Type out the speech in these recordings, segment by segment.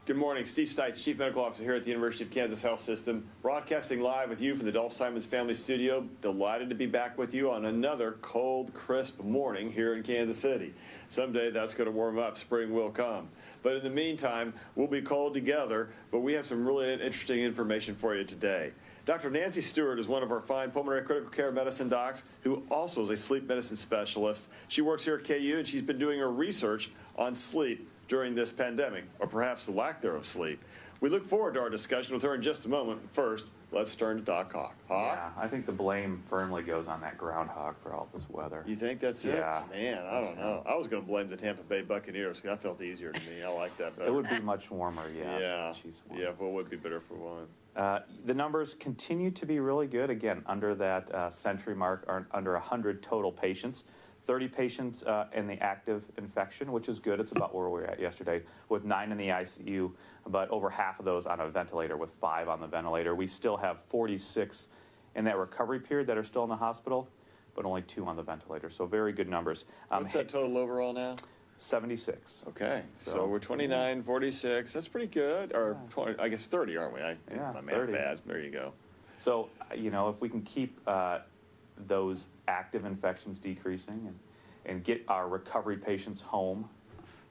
Good morning. Steve Stites, Chief Medical Officer here at the University of Kansas Health System, broadcasting live with you from the Dolph Simons Family Studio. Delighted to be back with you on another cold, crisp morning here in Kansas City. Someday that's going to warm up. Spring will come. But in the meantime, we'll be cold together, but we have some really interesting information for you today. Dr. Nancy Stewart is one of our fine pulmonary critical care medicine docs who also is a sleep medicine specialist. She works here at KU, and she's been doing her research on sleep during this pandemic, or perhaps the lack thereof sleep. We look forward to our discussion with her in just a moment. First, let's turn to Doc Hawk. Hawk? Yeah, I think the blame firmly goes on that groundhog for all this weather. You think that's Yeah. it? Man, I don't know. I was going to blame the Tampa Bay Buccaneers. That felt easier to me. I like that better. It would be much warmer, yeah. Yeah, Chiefs won. yeah, well, it would be better for one. The numbers continue to be really good. Again, under that century mark, are under 100 total patients. 30 patients in the active infection, which is good. It's about where we were at yesterday, with 9 in the ICU, but over half of those on a ventilator, with 5 on the ventilator. We still have 46 in that recovery period that are still in the hospital, but only 2 on the ventilator. So very good numbers. What's that total overall now? 76. Okay, so we're 29, 46. That's pretty good. Or 20, I guess 30, aren't we? Yeah, my math 30. bad. There you go. So, if we can keep those active infections decreasing and get our recovery patients home,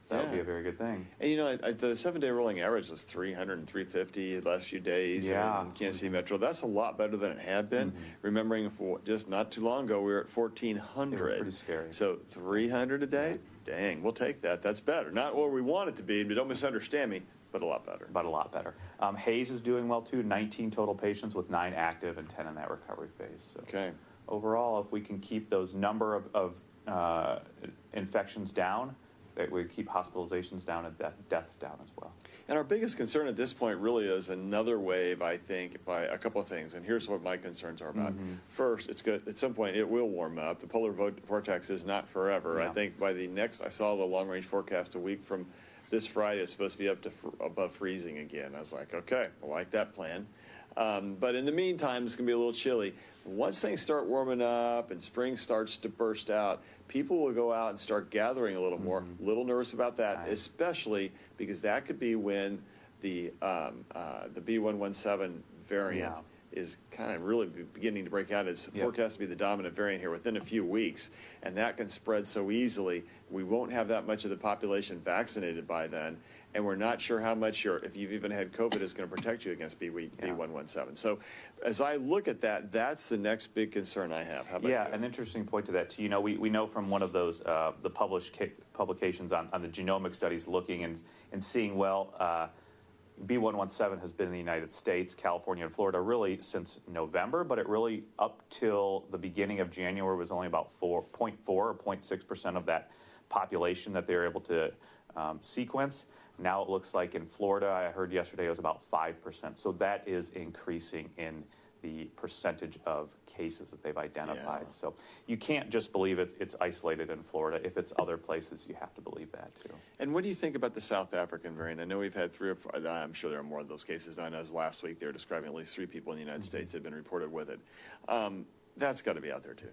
that would be a very good thing. And the 7-day rolling average was 300 and 350 the last few days in Kansas City Metro. That's a lot better than it had been. Remembering just not too long ago, we were at 1,400. It was pretty scary. So 300 a day? Dang, we'll take that. That's better. Not where we want it to be, but don't misunderstand me, but a lot better. But a lot better. Hayes is doing well too, 19 total patients with 9 active and 10 in that recovery phase. So okay. Overall, if we can keep those number of infections down, that we keep hospitalizations down and deaths down as well. And our biggest concern at this point really is another wave, I think, by a couple of things. And here's what my concerns are about. First, it's good. At some point, it will warm up. The polar vortex is not forever. Yeah. I think by the next, I saw the long-range forecast a week from this Friday, it's supposed to be up to above freezing again. I was like, okay, I like that plan. But in the meantime, it's going to be a little chilly. Once things start warming up and spring starts to burst out, people will go out and start gathering a little more. A little nervous about that, especially because that could be when the B117 variant is kind of really beginning to break out. It's forecast to be the dominant variant here within a few weeks, and that can spread so easily. We won't have that much of the population vaccinated by then, and we're not sure how much if you've even had COVID, is going to protect you against B117. So as I look at that, that's the next big concern I have. How about you? An interesting point to that too. We know from one of those the published publications on the genomic studies, looking and seeing, B117 has been in the United States, California, and Florida really since November, but it really up till the beginning of January was only about 4.4 or 0.6% of that population that they were able to sequence. Now it looks like in Florida, I heard yesterday, it was about 5%. So that is increasing in the percentage of cases that they've identified. Yeah. So you can't just believe it's isolated in Florida. If it's other places, you have to believe that too. And what do you think about the South African variant? I know we've had 3 or 4, I'm sure there are more of those cases. I know last week they were describing at least 3 people in the United States had been reported with it. That's got to be out there too.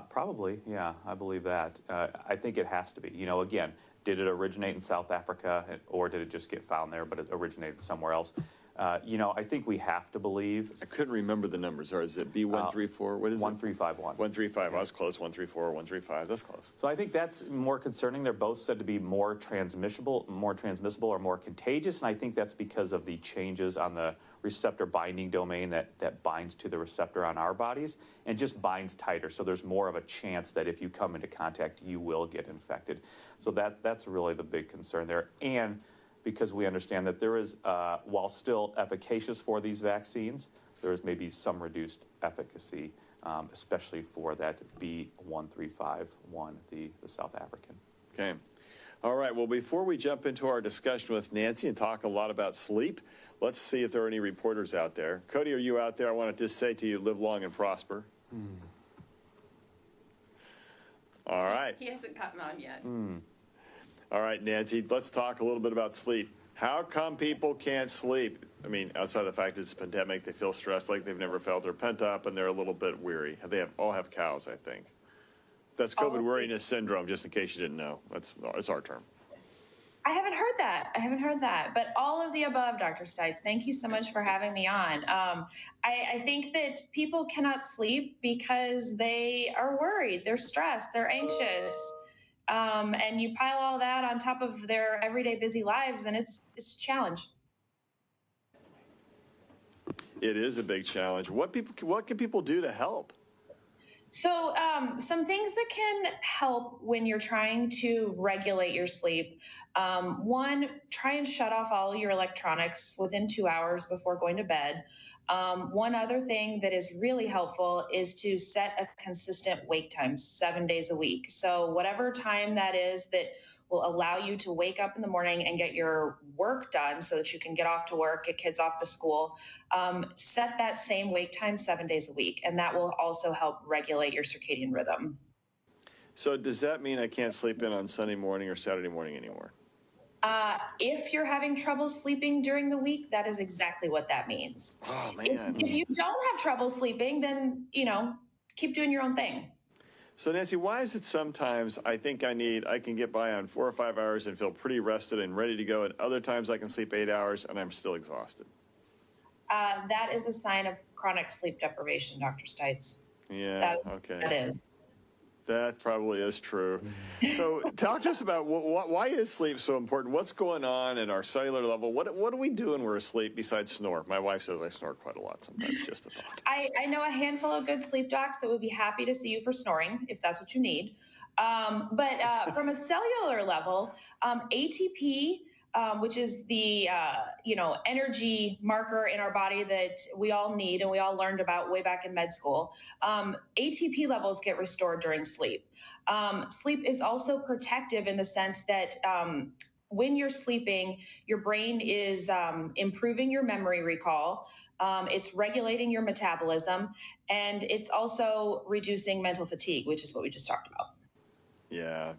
Probably, yeah, I believe that. I think it has to be. Again, did it originate in South Africa, or did it just get found there, but it originated somewhere else? I think we have to believe. I couldn't remember the numbers. Or is it B134? What is 1351. 135. I was close. 134, 135. That's close. So I think that's more concerning. They're both said to be more transmissible, or more contagious, and I think that's because of the changes on the receptor binding domain that binds to the receptor on our bodies and just binds tighter. So there's more of a chance that if you come into contact, you will get infected. So that's really the big concern there. And because we understand that there is, while still efficacious for these vaccines, there is maybe some reduced efficacy, especially for that B1351, the South African. Okay. All right. Well, before we jump into our discussion with Nancy and talk a lot about sleep, let's see if there are any reporters out there. Cody, are you out there? I want to just say to you, live long and prosper. All right. He hasn't gotten on yet. All right, Nancy, let's talk a little bit about sleep. How come people can't sleep? I mean, outside of the fact it's a pandemic, they feel stressed like they've never felt. They're pent up and they're a little bit weary. They all have cows, I think. That's COVID weariness syndrome, just in case you didn't know. It's our term. I haven't heard that. I haven't heard that. But all of the above, Dr. Stites, thank you so much for having me on. I think that people cannot sleep because they are worried, they're stressed, they're anxious. And you pile all that on top of their everyday busy lives, and it's a challenge. It is a big challenge. What can people do to help? So some things that can help when you're trying to regulate your sleep. One, try and shut off all your electronics within 2 hours before going to bed. One other thing that is really helpful is to set a consistent wake time 7 days a week. So whatever time that is that will allow you to wake up in the morning and get your work done so that you can get off to work, get kids off to school, set that same wake time 7 days a week. And that will also help regulate your circadian rhythm. So does that mean I can't sleep in on Sunday morning or Saturday morning anymore? If you're having trouble sleeping during the week, that is exactly what that means. Oh, man. If you don't have trouble sleeping, then, keep doing your own thing. So Nancy, why is it sometimes I think I can get by on 4 or 5 hours and feel pretty rested and ready to go, and other times I can sleep 8 hours and I'm still exhausted? That is a sign of chronic sleep deprivation, Dr. Stites. Yeah, okay. That is. That probably is true. So talk to us about why is sleep so important? What's going on at our cellular level? What do we do when we're asleep besides snore? My wife says I snore quite a lot sometimes, just a thought. I know a handful of good sleep docs that would be happy to see you for snoring, if that's what you need. But from a cellular level, ATP, which is the energy marker in our body that we all need and we all learned about way back in med school. ATP levels get restored during sleep. Sleep is also protective in the sense that when you're sleeping, your brain is improving your memory recall. It's regulating your metabolism, and it's also reducing mental fatigue, which is what we just talked about. Yeah.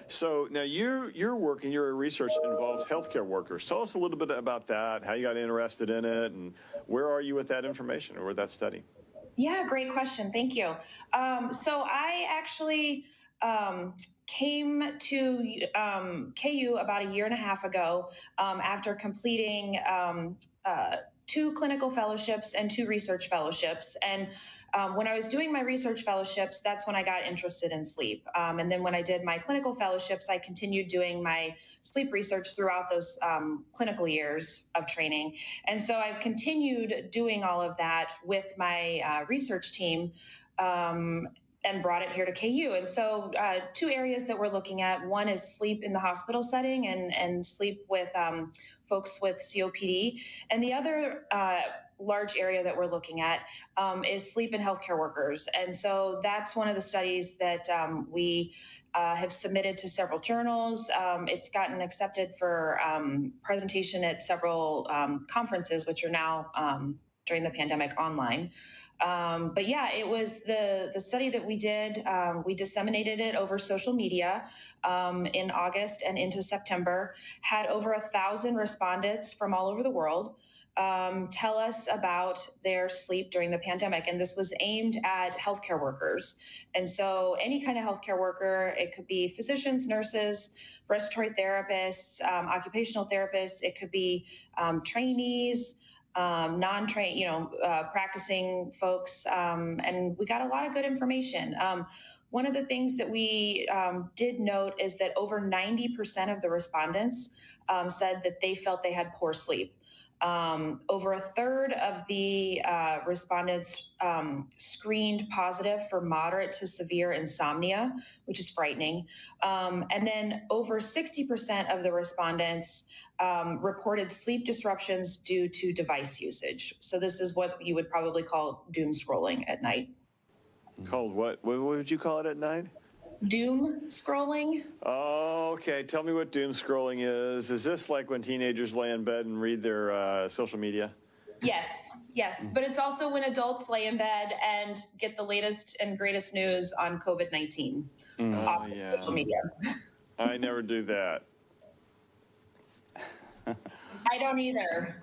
So now you're working, your research involves healthcare workers. Tell us a little bit about that, how you got interested in it, and where are you with that information or with that study? Yeah, great question. Thank you. So I actually came to KU about a year and a half ago after completing 2 clinical fellowships and 2 research fellowships. And when I was doing my research fellowships, that's when I got interested in sleep. And then when I did my clinical fellowships, I continued doing my sleep research throughout those clinical years of training. And so I've continued doing all of that with my research team and brought it here to KU. And so 2 areas that we're looking at, one is sleep in the hospital setting and sleep with folks with COPD. And the other large area that we're looking at is sleep in healthcare workers. And so that's one of the studies that we have submitted to several journals. It's gotten accepted for presentation at several conferences, which are now during the pandemic online. But yeah, it was the study that we did. We disseminated it over social media in August and into September, had over 1,000 respondents from all over the world tell us about their sleep during the pandemic. And this was aimed at healthcare workers. And so any kind of healthcare worker, it could be physicians, nurses, respiratory therapists, occupational therapists, it could be trainees, non-trained, practicing folks, and we got a lot of good information. One of the things that we did note is that over 90% of the respondents said that they felt they had poor sleep. Over a third of the respondents screened positive for moderate to severe insomnia, which is frightening. And then over 60% of the respondents reported sleep disruptions due to device usage. So this is what you would probably call doom scrolling at night. Called what? What would you call it at night? Doom scrolling. Oh, okay. Tell me what doom scrolling is. Is this like when teenagers lay in bed and read their social media? Yes. But it's also when adults lay in bed and get the latest and greatest news on COVID-19 off social media. I never do that. I don't either.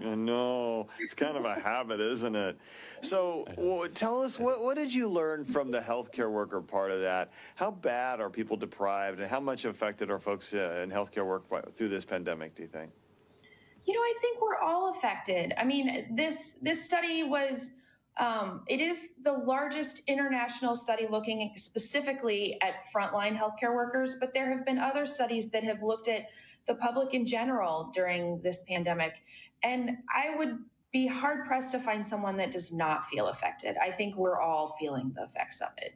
I know. It's kind of a habit, isn't it? So tell us, what did you learn from the healthcare worker part of that? How bad are people deprived, and how much affected are folks in healthcare work through this pandemic, do you think? I think we're all affected. I mean, this study was, it is the largest international study looking specifically at frontline healthcare workers, but there have been other studies that have looked at the public in general during this pandemic. And I would be hard pressed to find someone that does not feel affected. I think we're all feeling the effects of it.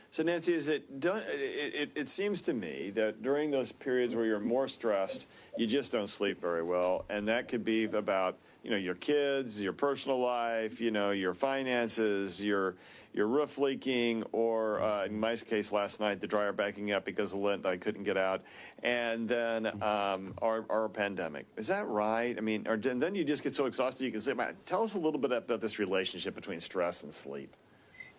So Nancy, it seems to me that during those periods where you're more stressed, you just don't sleep very well, and that could be about your kids, your personal life, your finances, your roof leaking, or in my case last night, the dryer backing up because of Lent, I couldn't get out, and then our pandemic. Is that right? I mean, and then you just get so exhausted you can sleep. Tell us a little bit about this relationship between stress and sleep.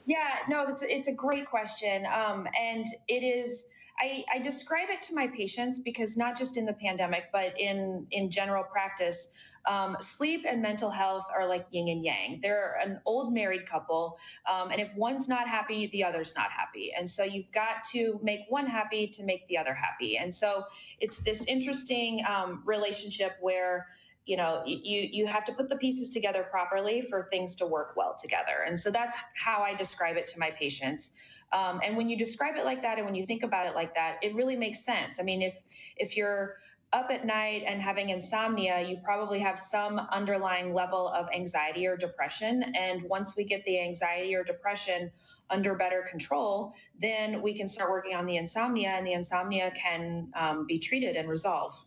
Yeah, no, it's a great question. And it is, I describe it to my patients because not just in the pandemic, but in general practice, sleep and mental health are like yin and yang. They're an old married couple. And if one's not happy, the other's not happy. And so you've got to make one happy to make the other happy. And so it's this interesting relationship where you have to put the pieces together properly for things to work well together. And so that's how I describe it to my patients. And when you describe it like that, and when you think about it like that, it really makes sense. I mean, if you're up at night and having insomnia, you probably have some underlying level of anxiety or depression. And once we get the anxiety or depression under better control, then we can start working on the insomnia, and the insomnia can be treated and resolved.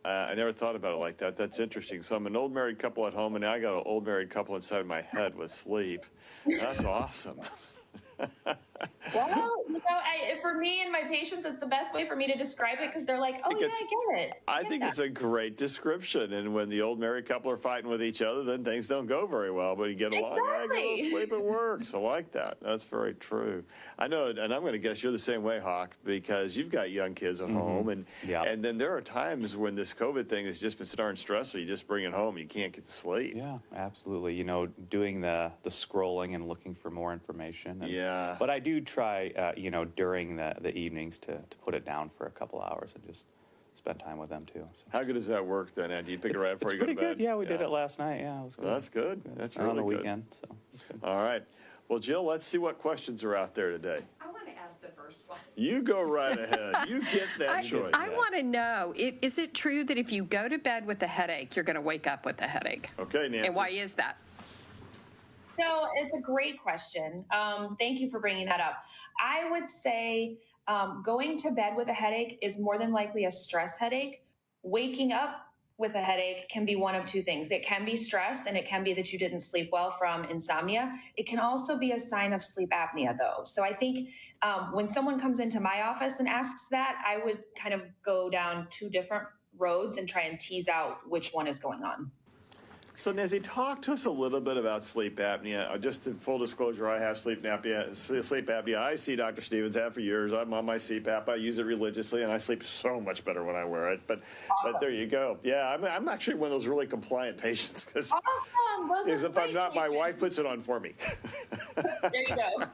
I never thought about it like that. That's interesting. So I'm an old married couple at home, and now I got an old married couple inside my head with sleep. That's awesome. Well, for me and my patients, it's the best way for me to describe it because they're like, oh, yeah, I get it. I think it's a great description. And when the old married couple are fighting with each other, then things don't go very well. But you get along, get a little sleep, it works. I like that. That's very true. I know, and I'm going to guess you're the same way, Hawk, because you've got young kids at home. And then there are times when this COVID thing has just been so darn stressful, you just bring it home, you can't get to sleep. Yeah, absolutely. Doing the scrolling and looking for more information. Yeah. But I do try, during the evenings to put it down for a couple hours and just spend time with them too. So. How good does that work then, Ed? Do you pick it right before you go to bed? Pretty good. Yeah, we did it last night. Yeah, it was good. Well, that's good. That's really on the good. weekend. So it's good. All right. Well, Jill, let's see what questions are out there today. I want to ask the first one. You go right ahead. You get that choice. I want to know, is it true that if you go to bed with a headache, you're going to wake up with a headache? Okay, Nancy. And why is that? So it's a great question. Thank you for bringing that up. I would say going to bed with a headache is more than likely a stress headache. Waking up with a headache can be one of two things. It can be stress, and it can be that you didn't sleep well from insomnia. It can also be a sign of sleep apnea, though. So I think when someone comes into my office and asks that, I would kind of go down two different roads and try and tease out which one is going on. So, Nancy, talk to us a little bit about sleep apnea. Just in full disclosure, I have sleep apnea. I see Dr. Stevens, have for years. I'm on my CPAP. I use it religiously, and I sleep so much better when I wear it. But there you go. Yeah, I'm actually one of those really compliant patients because if I'm not, my wife puts it on for me. There you go.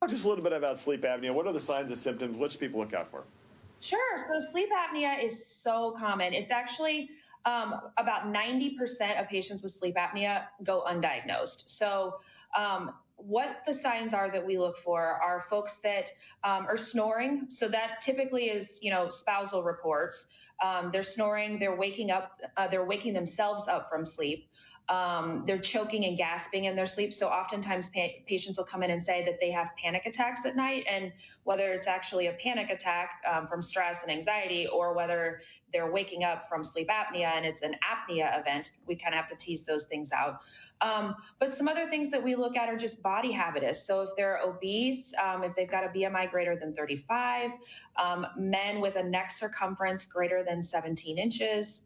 Talk just a little bit about sleep apnea. What are the signs and symptoms? What should people look out for? Sure. So sleep apnea is so common. It's actually about 90% of patients with sleep apnea go undiagnosed. So what the signs are that we look for are folks that are snoring. So that typically is, spousal reports. They're snoring, they're waking up, they're waking themselves up from sleep. They're choking and gasping in their sleep. So oftentimes patients will come in and say that they have panic attacks at night, and whether it's actually a panic attack from stress and anxiety, or whether they're waking up from sleep apnea and it's an apnea event, we kind of have to tease those things out. But some other things that we look at are just body habitus. So if they're obese, if they've got a BMI greater than 35, men with a neck circumference greater than 17 inches,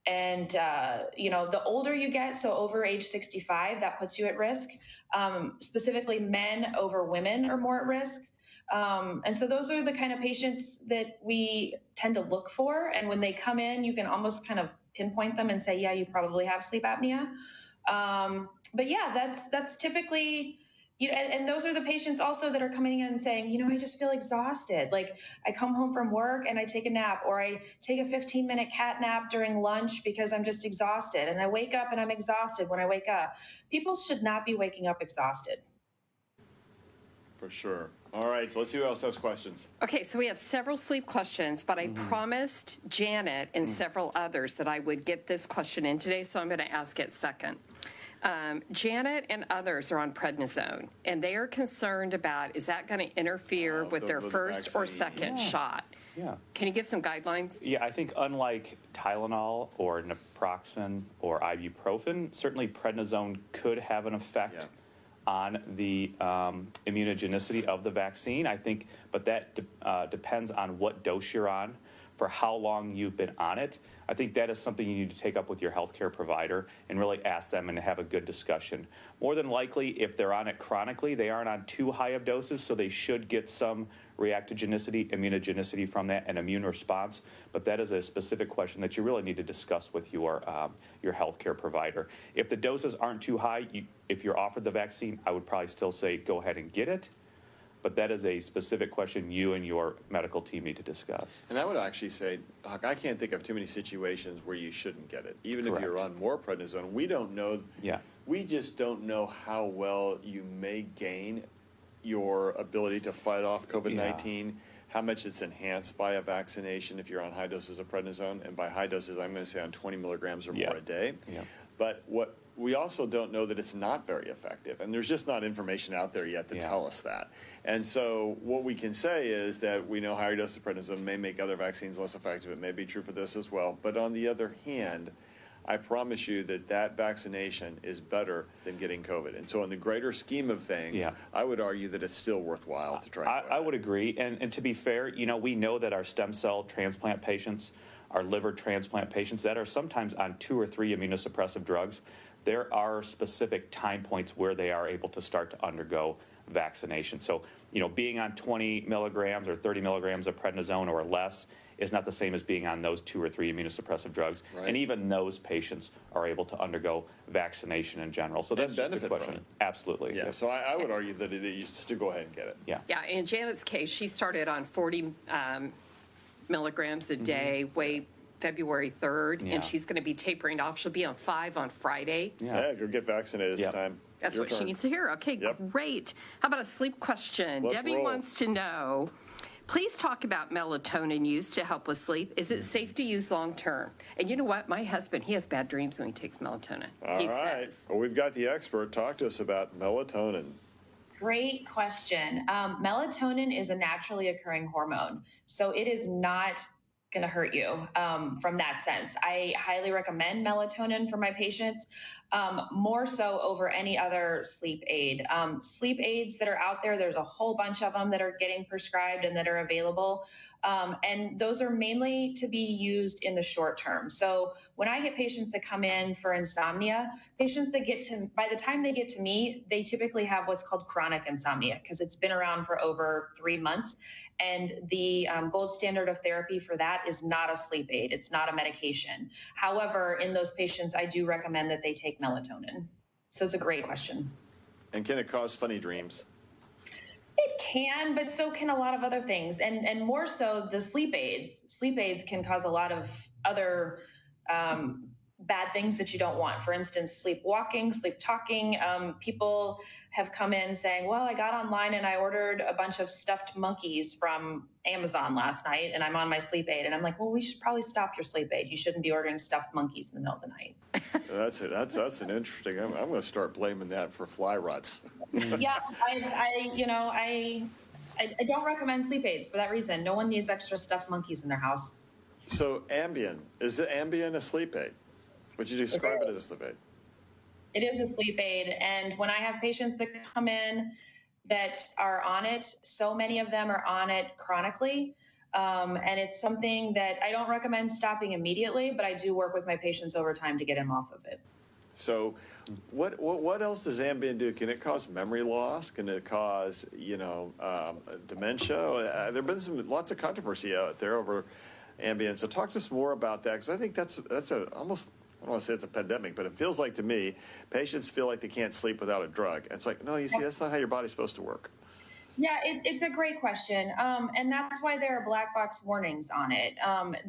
And, the older you get, so over age 65, that puts you at risk. Specifically, men over women are more at risk. And so those are the kind of patients that we tend to look for. And when they come in, you can almost kind of pinpoint them and say, yeah, you probably have sleep apnea. But yeah, that's typically, and those are the patients also that are coming in and saying, I just feel exhausted. Like I come home from work and I take a nap, or I take a 15-minute cat nap during lunch because I'm just exhausted. And I wake up and I'm exhausted when I wake up. People should not be waking up exhausted. For sure. All right, let's see who else has questions. Okay, so we have several sleep questions, but I promised Janet and several others that I would get this question in today, so I'm going to ask it second. Janet and others are on prednisone, and they are concerned about, is that going to interfere with their first or second shot? Yeah. Can you give some guidelines? Yeah, I think unlike Tylenol or naproxen or ibuprofen, certainly prednisone could have an effect on the immunogenicity of the vaccine. I think, but that depends on what dose you're on, for how long you've been on it. I think that is something you need to take up with your healthcare provider and really ask them and have a good discussion. More than likely, if they're on it chronically, they aren't on too high of doses, so they should get some reactogenicity, immunogenicity from that, and immune response. But that is a specific question that you really need to discuss with your healthcare provider. If the doses aren't too high, if you're offered the vaccine, I would probably still say go ahead and get it. But that is a specific question you and your medical team need to discuss. And I would actually say, Huck, I can't think of too many situations where you shouldn't get it. Even Correct. if you're on more prednisone, we don't know. Yeah. We just don't know how well you may gain your ability to fight off COVID-19, how much it's enhanced by a vaccination if you're on high doses of prednisone. And by high doses, I'm going to say on 20 milligrams or more a day. Yeah. But what we also don't know that it's not very effective, and there's just not information out there yet to tell us that. And so what we can say is that we know higher doses of prednisone may make other vaccines less effective. It may be true for this as well. But on the other hand, I promise you that vaccination is better than getting COVID. And so in the greater scheme of things, I would argue that it's still worthwhile to try. I would agree. And to be fair, we know that our stem cell transplant patients, our liver transplant patients that are sometimes on 2 or 3 immunosuppressive drugs, there are specific time points where they are able to start to undergo vaccination. So, being on 20 milligrams or 30 milligrams of prednisone or less is not the same as being on those 2 or 3 immunosuppressive drugs. Right. And even those patients are able to undergo vaccination in general. So that's just a question. From it. Absolutely. Yeah, so I would argue that you should go ahead and get it. Yeah. Yeah, in Janet's case, she started on 40 milligrams a day, February 3rd, and she's going to be tapering off. She'll be on 5 on Friday. Yeah, go get vaccinated this time. That's what she needs to hear. Okay, great. How about a sleep question? Debbie wants to know, please talk about melatonin use to help with sleep. Is it safe to use long term? And you know what? My husband, he has bad dreams when he takes melatonin. All right. Well, we've got the expert. Talk to us about melatonin. Great question. Melatonin is a naturally occurring hormone, so it is not going to hurt you from that sense. I highly recommend melatonin for my patients, more so over any other sleep aid. Sleep aids that are out there, there's a whole bunch of them that are getting prescribed and that are available. And those are mainly to be used in the short term. So when I get patients that come in for insomnia, patients that by the time they get to me, they typically have what's called chronic insomnia because it's been around for over 3 months. And the gold standard of therapy for that is not a sleep aid. It's not a medication. However, in those patients, I do recommend that they take melatonin. So it's a great question. And can it cause funny dreams? It can, but so can a lot of other things. And more so the sleep aids. Sleep aids can cause a lot of other bad things that you don't want. For instance, sleepwalking, sleep talking. People have come in saying, well, I got online and I ordered a bunch of stuffed monkeys from Amazon last night and I'm on my sleep aid. And I'm like, well, we should probably stop your sleep aid. You shouldn't be ordering stuffed monkeys in the middle of the night. That's an interesting, I'm going to start blaming that for fly rots. Yeah, I don't recommend sleep aids for that reason. No one needs extra stuffed monkeys in their house. So Ambien, is the Ambien a sleep aid? Would you describe it as a sleep aid? It is a sleep aid. And when I have patients that come in that are on it, so many of them are on it chronically. And it's something that I don't recommend stopping immediately, but I do work with my patients over time to get them off of it. So what else does Ambien do? Can it cause memory loss? Can it cause, dementia? There have been lots of controversy out there over Ambien. So talk to us more about that, because I think that's almost, I don't want to say it's a pandemic, but it feels like to me, patients feel like they can't sleep without a drug. It's like, no, you see, that's not how your body's supposed to work. Yeah, it's a great question, and that's why there are black box warnings on it.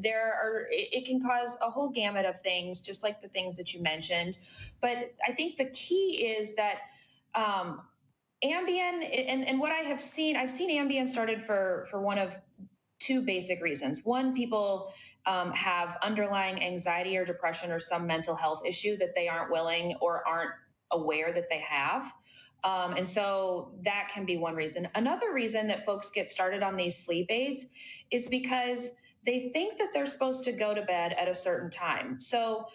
It can cause a whole gamut of things, just like the things that you mentioned. But I think the key is that Ambien, and what I've seen Ambien started for one of two basic reasons. One, people have underlying anxiety or depression or some mental health issue that they aren't willing or aren't aware that they have. And so that can be one reason. Another reason that folks get started on these sleep aids is because they think that they're supposed to go to bed at a certain time. So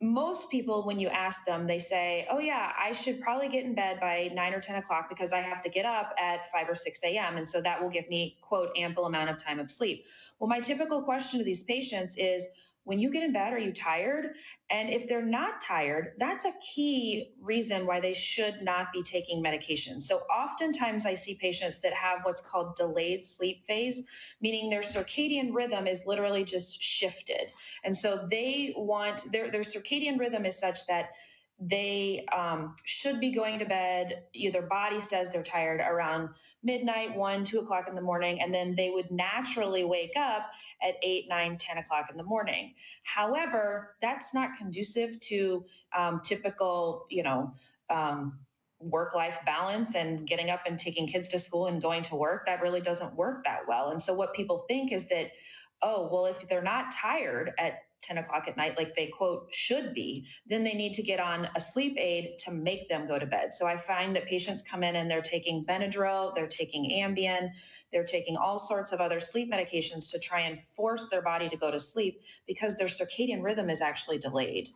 most people, when you ask them, they say, oh yeah, I should probably get in bed by 9 or 10 o'clock because I have to get up at 5 or 6 a.m. And so that will give me, quote, ample amount of time of sleep. Well, my typical question to these patients is, when you get in bed, are you tired? And if they're not tired, that's a key reason why they should not be taking medication. So oftentimes I see patients that have what's called delayed sleep phase, meaning their circadian rhythm is literally just shifted. And so they want, their circadian rhythm is such that they should be going to bed, their body says they're tired around midnight, 1, 2 o'clock in the morning, and then they would naturally wake up at 8, 9, 10 o'clock in the morning. However, that's not conducive to typical, work-life balance and getting up and taking kids to school and going to work. That really doesn't work that well. And so what people think is that, oh, well, if they're not tired at 10 o'clock at night, like they, quote, should be, then they need to get on a sleep aid to make them go to bed. So I find that patients come in and they're taking Benadryl, they're taking Ambien, they're taking all sorts of other sleep medications to try and force their body to go to sleep because their circadian rhythm is actually delayed.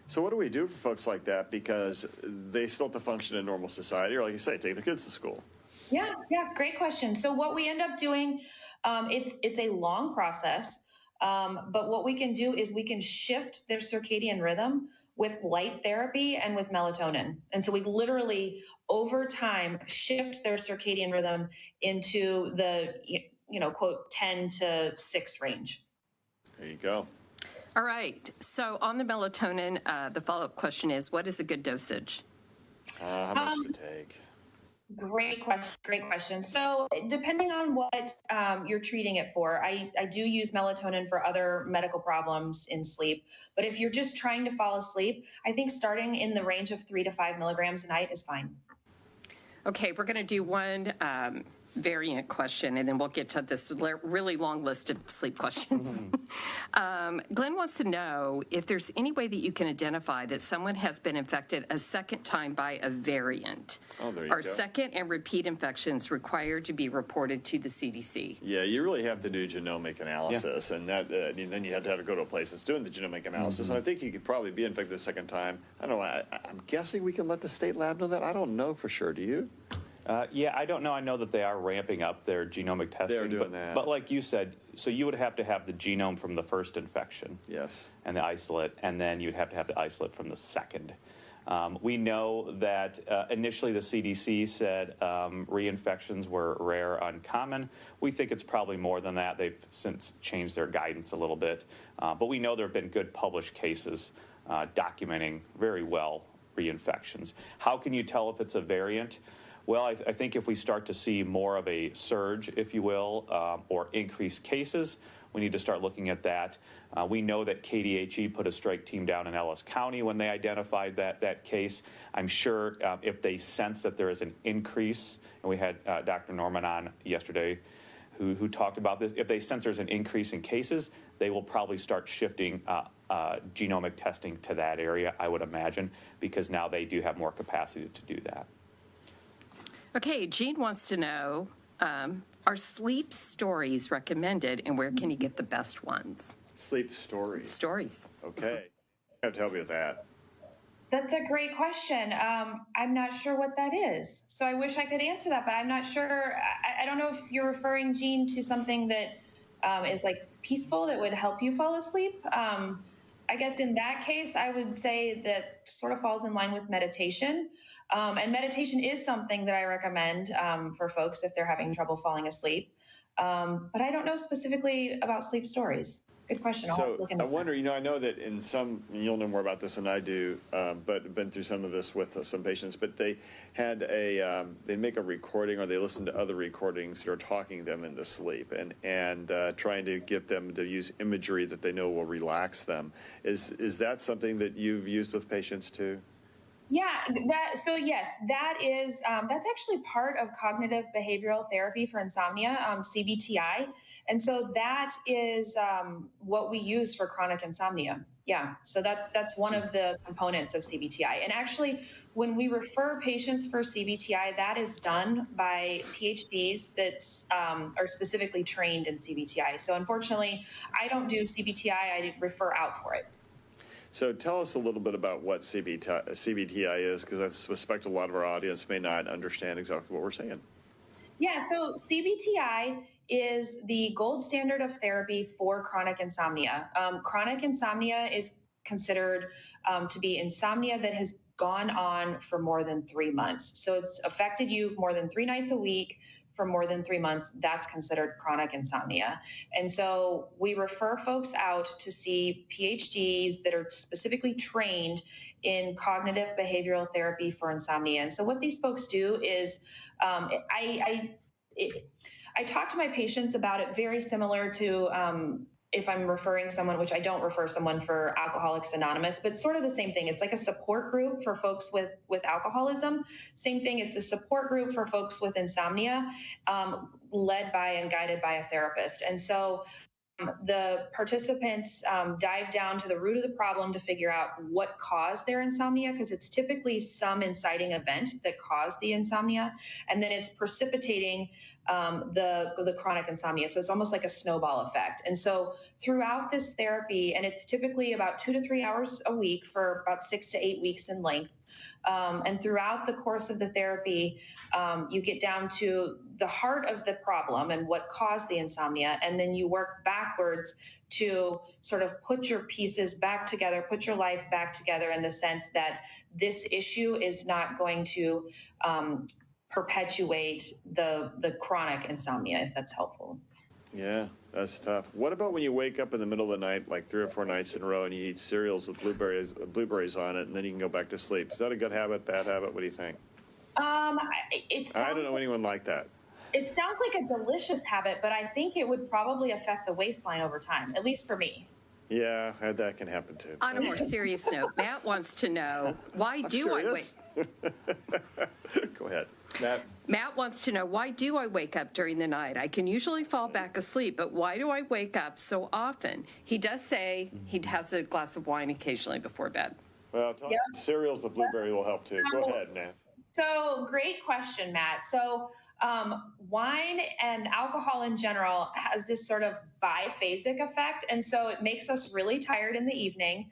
So what do we do for folks like that? Because they still have to function in normal society, or like you say, take their kids to school. Yeah, great question. So what we end up doing, it's a long process. But what we can do is we can shift their circadian rhythm with light therapy and with melatonin. And so we literally, over time, shift their circadian rhythm into the, quote, 10 to 6 range. There you go. All right. So on the melatonin, the follow-up question is, what is a good dosage? How much to take? Great question. So depending on what you're treating it for, I do use melatonin for other medical problems in sleep. But if you're just trying to fall asleep, I think starting in the range of 3 to 5 milligrams a night is fine. Okay, we're going to do one variant question, and then we'll get to this really long list of sleep questions. Glenn wants to know if there's any way that you can identify that someone has been infected a second time by a variant. Oh, there you Are go. second and repeat infections required to be reported to the CDC? Yeah, you really have to do genomic analysis, and that then you have to go to a place that's doing the genomic analysis. And I think you could probably be infected a second time. I don't know. I'm guessing we can let the state lab know that. I don't know for sure. Do you? Yeah, I don't know. I know that they are ramping up their genomic testing. They're doing that. But like you said, so you would have to have the genome from the first infection. Yes. And the isolate, and then you'd have to have the isolate from the second. We know that initially the CDC said reinfections were rare, uncommon. We think it's probably more than that. They've since changed their guidance a little bit. But we know there have been good published cases documenting very well reinfections. How can you tell if it's a variant? Well, I think if we start to see more of a surge, if you will, or increased cases, we need to start looking at that. We know that KDHE put a strike team down in Ellis County when they identified that case. I'm sure if they sense that there is an increase, and we had Dr. Norman on yesterday who talked about this, if they sense there's an increase in cases, they will probably start shifting genomic testing to that area, I would imagine, because now they do have more capacity to do that. Okay, Jean wants to know, are sleep stories recommended, and where can you get the best ones? Sleep stories. Stories. Okay. I have to help you with that. That's a great question. I'm not sure what that is. So I wish I could answer that, but I'm not sure. I don't know if you're referring, Jean, to something that is like peaceful that would help you fall asleep. I guess in that case, I would say that sort of falls in line with meditation. And meditation is something that I recommend for folks if they're having trouble falling asleep. But I don't know specifically about sleep stories. Good question. I'll have to So look into I wonder, I know that in some, you'll know more about this than I do, but been through some of this with some patients, but they had they make a recording or they listen to other recordings that are talking them into sleep and trying to get them to use imagery that they know will relax them. Is that something that you've used with patients too? Yeah, so yes, that is, that's actually part of cognitive behavioral therapy for insomnia, CBTI. And so that is what we use for chronic insomnia. Yeah, so that's one of the components of CBTI. And actually, when we refer patients for CBTI, that is done by PhDs that are specifically trained in CBTI. So unfortunately, I don't do CBTI, I refer out for it. So tell us a little bit about what CBTI is, because I suspect a lot of our audience may not understand exactly what we're saying. Yeah, so CBTI is the gold standard of therapy for chronic insomnia. Chronic insomnia is considered to be insomnia that has gone on for more than 3 months. So it's affected you more than 3 nights a week for more than 3 months. That's considered chronic insomnia. And so we refer folks out to see PhDs that are specifically trained in cognitive behavioral therapy for insomnia. And so what these folks do is I talk to my patients about it very similar to if I'm referring someone, which I don't refer someone for Alcoholics Anonymous, but sort of the same thing. It's like a support group for folks with alcoholism. Same thing, it's a support group for folks with insomnia, led by and guided by a therapist. And so the participants dive down to the root of the problem to figure out what caused their insomnia, because it's typically some inciting event that caused the insomnia, and then it's precipitating the chronic insomnia. So it's almost like a snowball effect. And so throughout this therapy, and it's typically about 2 to 3 hours a week for about 6 to 8 weeks in length. And throughout the course of the therapy, you get down to the heart of the problem and what caused the insomnia, and then you work backwards to sort of put your pieces back together, put your life back together in the sense that this issue is not going to perpetuate the chronic insomnia, if that's helpful. Yeah, that's tough. What about when you wake up in the middle of the night, like 3 or 4 nights in a row, and you eat cereals with blueberries on it, and then you can go back to sleep? Is that a good habit, bad habit? What do you think? I don't know anyone like that. It sounds like a delicious habit, but I think it would probably affect the waistline over time, at least for me. Yeah, that can happen too. On a more serious note, Matt wants to know, why do I wake? Go ahead, Matt. Matt wants to know, why do I wake up during the night? I can usually fall back asleep, but why do I wake up so often? He does say he has a glass of wine occasionally before bed. Well, cereals with blueberry will help too. Go ahead, Nancy. So great question, Matt. So wine and alcohol in general has this sort of biphasic effect. And so it makes us really tired in the evening,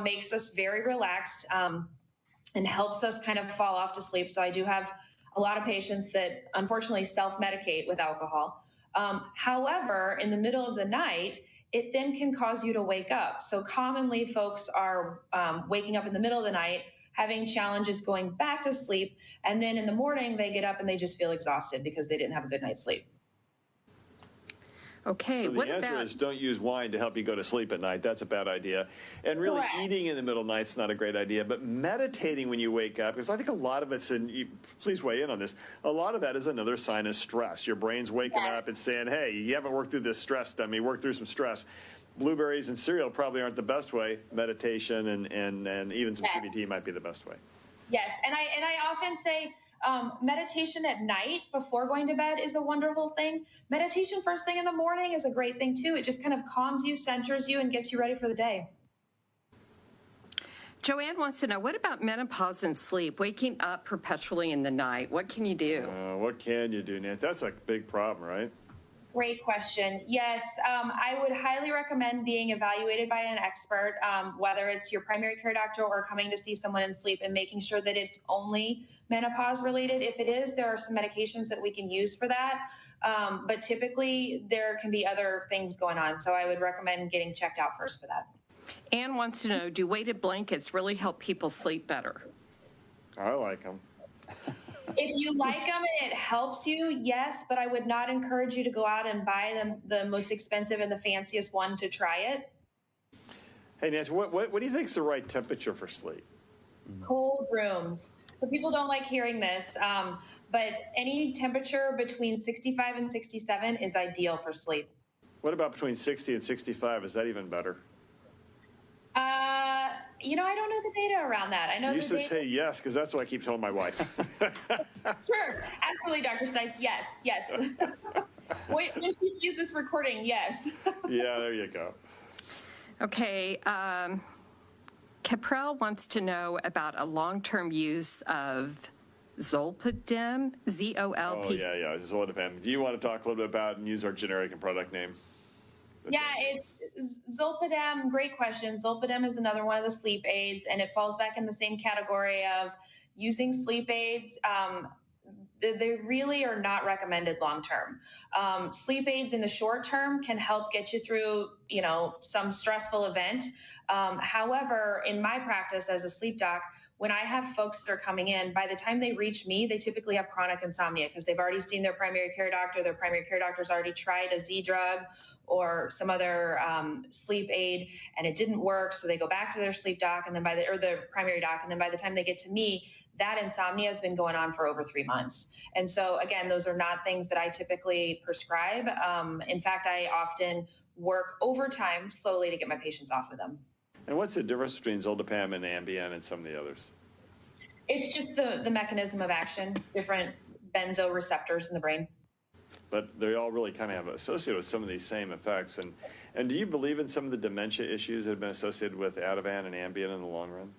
makes us very relaxed, and helps us kind of fall off to sleep. So I do have a lot of patients that unfortunately self-medicate with alcohol. However, in the middle of the night, it then can cause you to wake up. So commonly folks are waking up in the middle of the night, having challenges going back to sleep, and then in the morning they get up and they just feel exhausted because they didn't have a good night's sleep. Okay, so the answer is don't use wine to help you go to sleep at night. That's a bad idea. And really eating in the middle of the night is not a great idea. But meditating when you wake up, because I think a lot of it's please weigh in on this, a lot of that is another sign of stress. Your brain's waking up and saying, hey, you haven't worked through this stress, dummy, work through some stress. Blueberries and cereal probably aren't the best way. Meditation and even some CBT might be the best way. Yes, and I often say, meditation at night before going to bed is a wonderful thing. Meditation first thing in the morning is a great thing too. It just kind of calms you, centers you, and gets you ready for the day. Joanne wants to know, what about menopause and sleep, waking up perpetually in the night? What can you do? What can you do, Nancy? That's a big problem, right? Great question. Yes, I would highly recommend being evaluated by an expert, whether it's your primary care doctor or coming to see someone in sleep, and making sure that it's only menopause related. If it is, there are some medications that we can use for that. But typically there can be other things going on. So I would recommend getting checked out first for that. Anne wants to know, do weighted blankets really help people sleep better? I like them. If you like them and it helps you, yes, but I would not encourage you to go out and buy them the most expensive and the fanciest one to try it. Hey, Nancy, what do you think is the right temperature for sleep? Cold rooms. So people don't like hearing this, but any temperature between 65 and 67 is ideal for sleep. What about between 60 and 65? Is that even better? I don't know the data around that. I know You the should data. say yes, because that's what I keep telling my wife. Sure, absolutely, Dr. Stites. Yes. Wait, when she sees this recording, yes. Yeah, there you go. Okay, Caprell wants to know about a long-term use of Zolpidem, Z-O-L-P. Oh, yeah, Zolpidem. Do you want to talk a little bit about and use our generic and product name? Yeah, it's Zolpidem. Great question. Zolpidem is another one of the sleep aids, and it falls back in the same category of using sleep aids. They really are not recommended long term. Sleep aids in the short term can help get you through, some stressful event. However, in my practice as a sleep doc, when I have folks that are coming in, by the time they reach me, they typically have chronic insomnia because they've already seen their primary care doctor. Their primary care doctor's already tried a Z drug or some other sleep aid, and it didn't work. So they go back to their sleep doc, and then their primary doc, and then by the time they get to me, that insomnia has been going on for over 3 months. And so again, those are not things that I typically prescribe. In fact, I often work overtime slowly to get my patients off of them. And what's the difference between Zolpidem and Ambien and some of the others? It's just the mechanism of action, different benzo receptors in the brain. But they all really kind of have associated with some of these same effects. And do you believe in some of the dementia issues that have been associated with Ativan and Ambien in the long run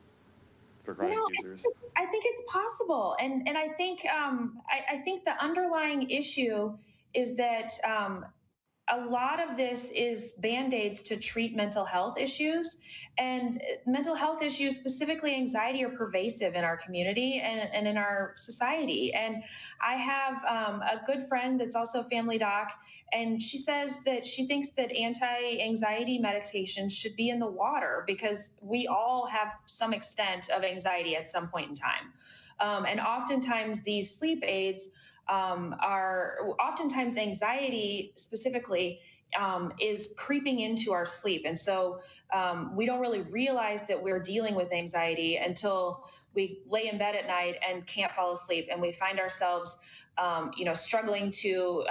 for chronic users? I think it's possible, and I think I think the underlying issue is that a lot of this is Band-Aids to treat mental health issues, and mental health issues, specifically anxiety, are pervasive in our community and in our society. And I have a good friend that's also a family doc, and she says that she thinks that anti-anxiety medication should be in the water because we all have some extent of anxiety at some point in time. And oftentimes these sleep aids oftentimes anxiety specifically is creeping into our sleep. And so we don't really realize that we're dealing with anxiety until we lay in bed at night and can't fall asleep. And we find ourselves, struggling to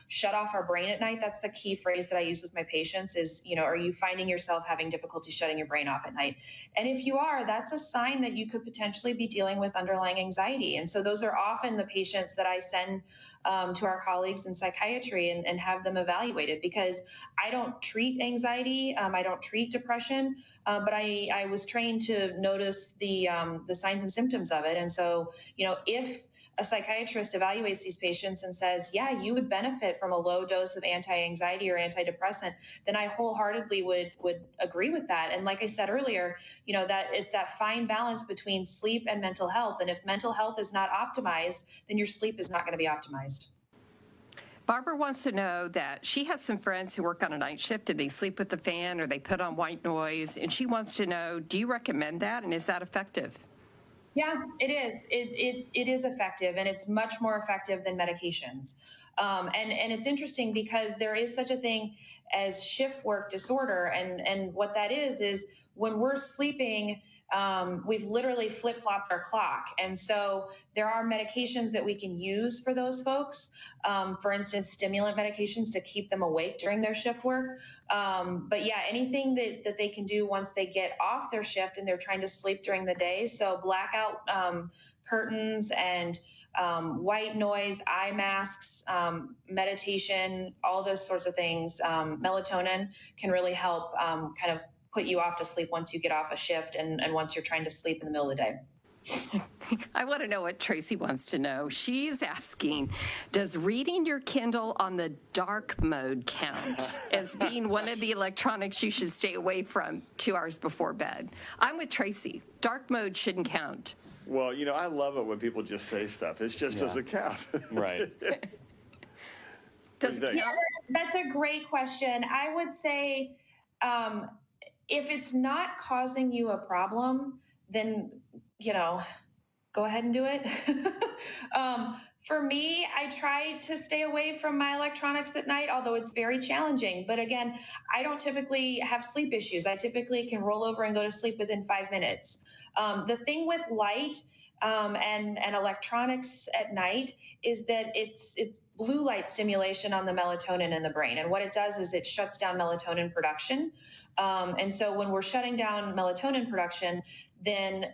shut off our brain at night. That's the key phrase that I use with my patients is, are you finding yourself having difficulty shutting your brain off at night? And if you are, that's a sign that you could potentially be dealing with underlying anxiety. And so those are often the patients that I send to our colleagues in psychiatry and have them evaluated, because I don't treat anxiety, I don't treat depression, but I was trained to notice the signs and symptoms of it. And so, if a psychiatrist evaluates these patients and says, yeah, you would benefit from a low dose of anti-anxiety or antidepressant, then I wholeheartedly would agree with that. And like I said earlier, that it's that fine balance between sleep and mental health. And if mental health is not optimized, then your sleep is not going to be optimized. Barbara wants to know that she has some friends who work on a night shift and they sleep with the fan or they put on white noise. And she wants to know, do you recommend that? And is that effective? Yeah, it is. It is effective, and it's much more effective than medications. And it's interesting because there is such a thing as shift work disorder, and what that is when we're sleeping, we've literally flip-flopped our clock. And so there are medications that we can use for those folks. For instance, stimulant medications to keep them awake during their shift work. But yeah, anything that they can do once they get off their shift and they're trying to sleep during the day. So blackout curtains and white noise, eye masks, meditation, all those sorts of things. Melatonin can really help kind of put you off to sleep once you get off a shift and once you're trying to sleep in the middle of the day. I want to know what Tracy wants to know. She's asking, does reading your Kindle on the dark mode count as being one of the electronics you should stay away from 2 hours before bed? I'm with Tracy. Dark mode shouldn't count. Well, I love it when people just say stuff. It just doesn't count. Right. Does it think? count? That's a great question. I would say if it's not causing you a problem, then, go ahead and do it. For me, I try to stay away from my electronics at night, although it's very challenging. But again, I don't typically have sleep issues. I typically can roll over and go to sleep within 5 minutes. The thing with light and electronics at night is that it's blue light stimulation on the melatonin in the brain. And what it does is it shuts down melatonin production. And so when we're shutting down melatonin production, then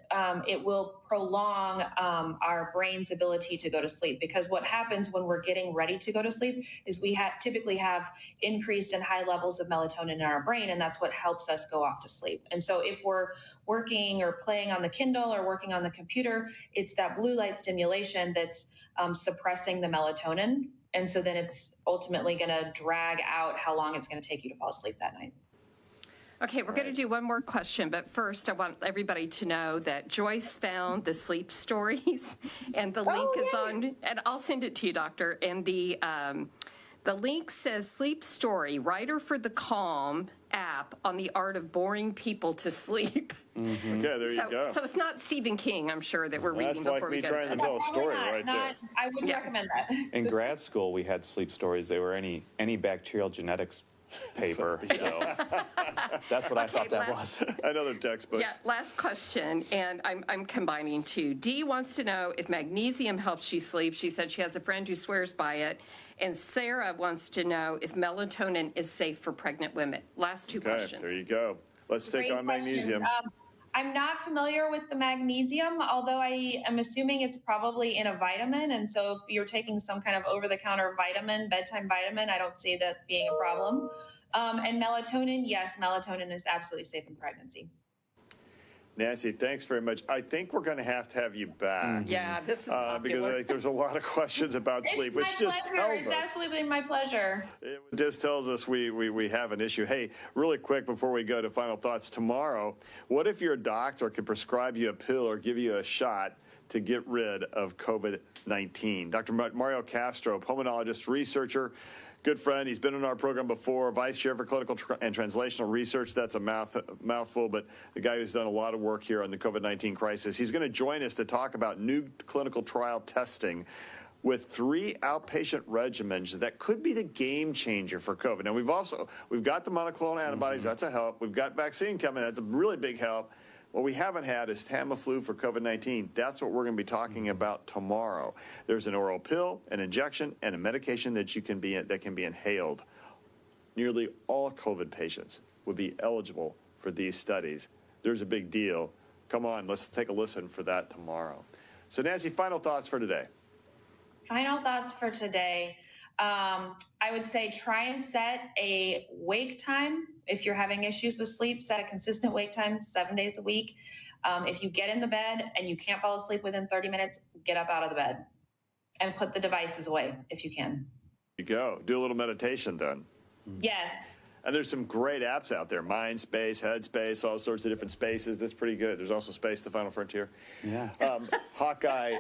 it will prolong our brain's ability to go to sleep. Because what happens when we're getting ready to go to sleep is we typically have increased and high levels of melatonin in our brain, and that's what helps us go off to sleep. And so if we're working or playing on the Kindle or working on the computer, it's that blue light stimulation that's suppressing the melatonin. And so then it's ultimately going to drag out how long it's going to take you to fall asleep that night. Okay, we're going to do one more question, but first I want everybody to know that Joyce found the sleep stories, and the link is on, and I'll send it to you, Doctor. And the link says Sleep Story, Writer for the Calm app on the art of boring people to sleep. Okay, there you go. So it's not Stephen King, I'm sure, that we're reading That's before like we me go trying to to bed. tell a story right there. I wouldn't recommend that. In grad school, we had sleep stories. They were any bacterial genetics paper. So that's what I thought that was. Another textbook. Yeah, last question, and I'm combining two. Dee wants to know if magnesium helps you sleep. She said she has a friend who swears by it. And Sarah wants to know if melatonin is safe for pregnant women. Last two Okay, questions. there you go. Let's take Great on magnesium. questions. I'm not familiar with the magnesium, although I am assuming it's probably in a vitamin. And so if you're taking some kind of over-the-counter vitamin, bedtime vitamin, I don't see that being a problem. And melatonin, yes, melatonin is absolutely safe in pregnancy. Nancy, thanks very much. I think we're going to have you back. Yeah, this is Because popular. I think there's a lot of questions about sleep, which It's just my pleasure. tells It's us. absolutely my pleasure. It just tells us we have an issue. Hey, really quick before we go to final thoughts tomorrow, what if your doctor could prescribe you a pill or give you a shot to get rid of COVID-19? Dr. Mario Castro, pulmonologist, researcher, good friend. He's been on our program before, vice chair for clinical and translational research. That's a mouthful, but the guy who's done a lot of work here on the COVID-19 crisis. He's going to join us to talk about new clinical trial testing with 3 outpatient regimens that could be the game changer for COVID. Now, we've got the monoclonal antibodies. That's a help. We've got vaccine coming. That's a really big help. What we haven't had is Tamiflu for COVID-19. That's what we're going to be talking about tomorrow. There's an oral pill, an injection, and a medication that can be inhaled. Nearly all COVID patients would be eligible for these studies. There's a big deal. Come on, let's take a listen for that tomorrow. So, Nancy, final thoughts for today. Final thoughts for today. I would say try and set a wake time. If you're having issues with sleep, set a consistent wake time 7 days a week. If you get in the bed and you can't fall asleep within 30 minutes, get up out of the bed and put the devices away if you can. You go. Do a little meditation then. Yes. And there's some great apps out there. Mindspace, Headspace, all sorts of different spaces. That's pretty good. There's also Space, the Final Frontier. Yeah. Hawkeye,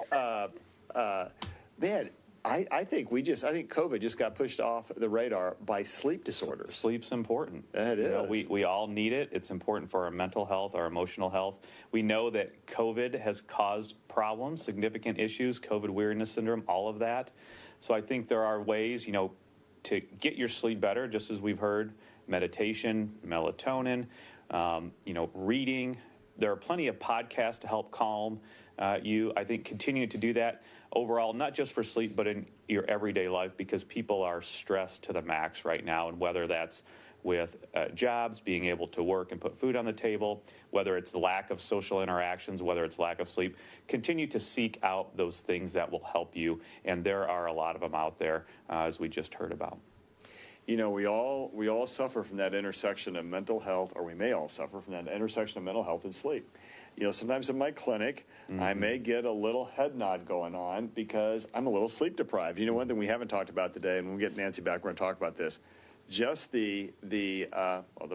man, I think COVID just got pushed off the radar by sleep disorders. Sleep's important. It is. We all need it. It's important for our mental health, our emotional health. We know that COVID has caused problems, significant issues, COVID weariness syndrome, all of that. So I think there are ways, to get your sleep better, just as we've heard, meditation, melatonin, reading. There are plenty of podcasts to help calm you. I think continue to do that overall, not just for sleep, but in your everyday life, because people are stressed to the max right now, and whether that's with jobs, being able to work and put food on the table, whether it's the lack of social interactions, whether it's lack of sleep, continue to seek out those things that will help you, and there are a lot of them out there, as we just heard about. We all suffer from that intersection of mental health, or we may all suffer from that intersection of mental health and sleep. sometimes in my clinic, I may get a little head nod going on because I'm a little sleep deprived. One thing we haven't talked about today, and we'll get Nancy back, we're going to talk about this, just the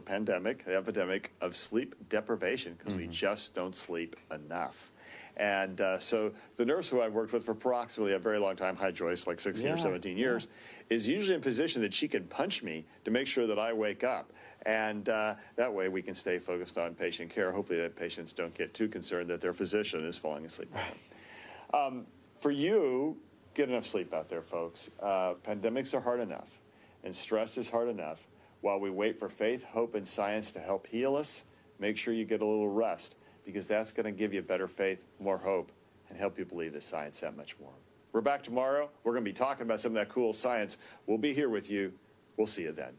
pandemic, the epidemic of sleep deprivation, because we just don't sleep enough. And so the nurse who I've worked with for approximately a very long time, hi Joyce, like 16 or 17 years, is usually in a position that she can punch me to make sure that I wake up. And that way we can stay focused on patient care. Hopefully that patients don't get too concerned that their physician is falling asleep with them. For you, get enough sleep out there, folks. Pandemics are hard enough, and stress is hard enough. While we wait for faith, hope, and science to help heal us, make sure you get a little rest, because that's going to give you better faith, more hope, and help you believe the science that much more. We're back tomorrow. We're going to be talking about some of that cool science. We'll be here with you. We'll see you then.